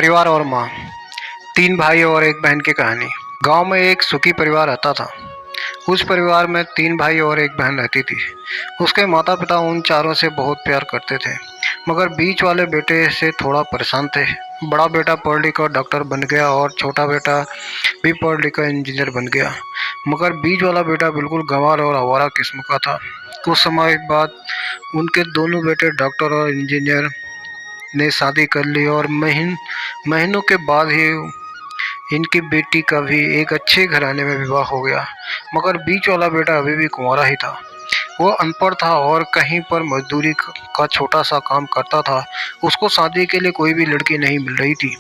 परिवार और माँ। तीन भाई और एक बहन की कहानी। गांव में एक सुखी परिवार रहता था। उस परिवार में तीन भाई और एक बहन रहती थी। उसके माता पिता उन चारों से बहुत प्यार करते थे, मगर बीच वाले बेटे से थोड़ा परेशान थे। बड़ा बेटा पढ़ लिख कर डॉक्टर बन गया और छोटा बेटा भी पढ़ लिख कर इंजीनियर बन गया, मगर बीच वाला बेटा बिल्कुल गंवार और आवारा किस्म का था। कुछ समय बाद उनके दोनों बेटे डॉक्टर और इंजीनियर ने शादी कर ली और महीनों के बाद ही इनकी बेटी का भी एक अच्छे घराने में विवाह हो गया। मगर बीच वाला बेटा अभी भी कुंवारा ही था। वो अनपढ़ था और कहीं पर मजदूरी का छोटा सा काम करता था। उसको शादी के लिए कोई भी लड़की नहीं मिल रही थी।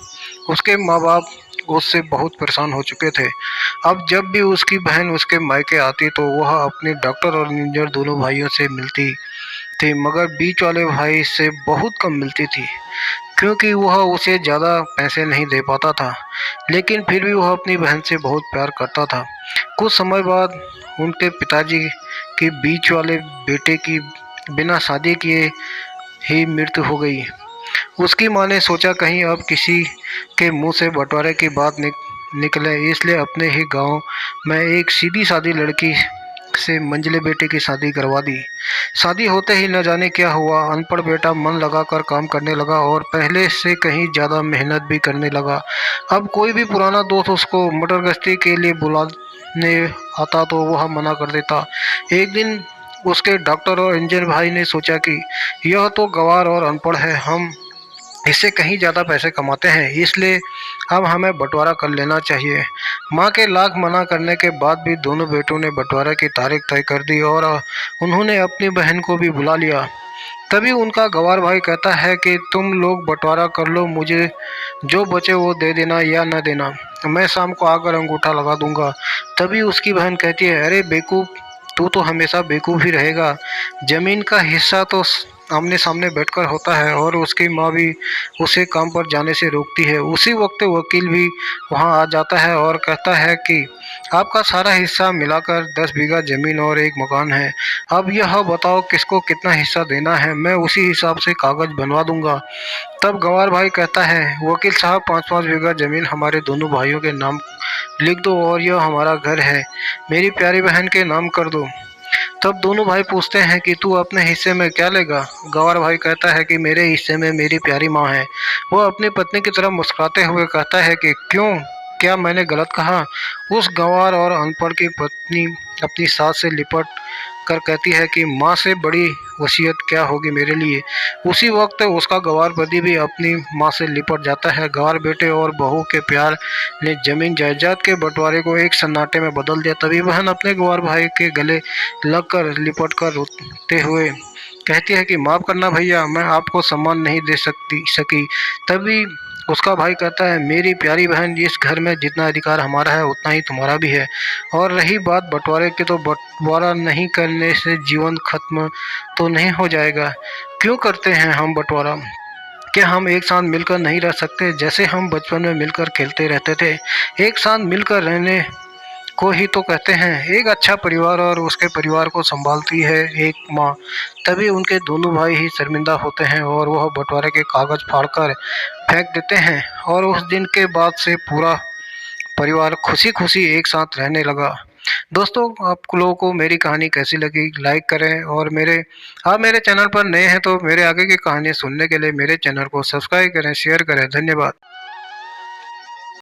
उसके माँ बाप उससे बहुत परेशान हो चुके थे। अब जब भी उसकी बहन उसके मायके आती तो वह अपने डॉक्टर और इंजीनियर दोनों भाइयों से मिलती थी, मगर बीच वाले भाई से बहुत कम मिलती थी, क्योंकि वह उसे ज़्यादा पैसे नहीं दे पाता था। लेकिन फिर भी वह अपनी बहन से बहुत प्यार करता था। कुछ समय बाद उनके पिताजी की बीच वाले बेटे की बिना शादी किए ही मृत्यु हो गई। उसकी माँ ने सोचा कहीं अब किसी के मुंह से बंटवारे की बात निकले, इसलिए अपने ही गांव में एक सीधी सादी लड़की से मंझले बेटे की शादी करवा दी। शादी होते ही न जाने क्या हुआ, अनपढ़ बेटा मन लगाकर काम करने लगा और पहले से कहीं ज़्यादा मेहनत भी करने लगा। अब कोई भी पुराना दोस्त उसको मटर गश्ती के लिए बुलाने आता तो वह मना कर देता। एक दिन उसके डॉक्टर और इंजीनियर भाई ने सोचा कि यह तो गंवार और अनपढ़ है, हम इससे कहीं ज़्यादा पैसे कमाते हैं, इसलिए अब हमें बंटवारा कर लेना चाहिए। माँ के लाख मना करने के बाद भी दोनों बेटों ने बंटवारे की तारीख तय कर दी और उन्होंने अपनी बहन को भी बुला लिया। तभी उनका गंवार भाई कहता है कि तुम लोग बंटवारा कर लो, मुझे जो बचे वो दे देना या न देना, मैं शाम को आकर अंगूठा लगा दूंगा। तभी उसकी बहन कहती है, अरे बेवकूफ़, तू तो हमेशा बेवकूफ़ ही रहेगा। जमीन का हिस्सा तो आमने सामने बैठकर होता है। और उसकी माँ भी उसे काम पर जाने से रोकती है। उसी वक्त वकील भी वहाँ आ जाता है और कहता है कि आपका सारा हिस्सा मिलाकर 10 बीघा जमीन और एक मकान है। अब यह बताओ किसको कितना हिस्सा देना है, मैं उसी हिसाब से कागज बनवा दूंगा। तब गंवार भाई कहता है, वकील साहब 5-5 बीघा जमीन हमारे दोनों भाइयों के नाम लिख दो और यह हमारा घर है, मेरी प्यारी बहन के नाम कर दो। तब दोनों भाई पूछते हैं कि तू अपने हिस्से में क्या लेगा। गंवार भाई कहता है कि मेरे हिस्से में मेरी प्यारी माँ है। वह अपनी पत्नी की तरफ मुस्कुराते हुए कहता है कि क्यों, क्या मैंने गलत कहा। उस गंवार और अनपढ़ की पत्नी अपनी सास से लिपट कर कहती है कि माँ से बड़ी वसीयत क्या होगी मेरे लिए। उसी वक्त उसका गंवार पति भी अपनी माँ से लिपट जाता है। गंवार बेटे और बहू के प्यार ने जमीन जायदाद के बंटवारे को एक सन्नाटे में बदल दिया। तभी बहन अपने गंवार भाई के गले लगकर लिपट कर रोते हुए कहती है कि माफ़ करना भैया, मैं आपको सम्मान नहीं दे सकी। तभी उसका भाई कहता है, मेरी प्यारी बहन, इस घर में जितना अधिकार हमारा है उतना ही तुम्हारा भी है। और रही बात बंटवारे की, तो बंटवारा नहीं करने से जीवन खत्म तो नहीं हो जाएगा। क्यों करते हैं हम बंटवारा? क्या हम एक साथ मिलकर नहीं रह सकते, जैसे हम बचपन में मिलकर खेलते रहते थे? एक साथ मिलकर रहने को ही तो कहते हैं एक अच्छा परिवार, और उसके परिवार को संभालती है एक माँ। तभी उनके दोनों भाई ही शर्मिंदा होते हैं और वह बंटवारे के कागज फाड़कर फेंक देते हैं। और उस दिन के बाद से पूरा परिवार खुशी खुशी एक साथ रहने लगा। दोस्तों, आप लोगों को मेरी कहानी कैसी लगी, लाइक करें। और आप मेरे चैनल पर नए हैं तो मेरे आगे की कहानी सुनने के लिए मेरे चैनल को सब्सक्राइब करें, शेयर करें। धन्यवाद।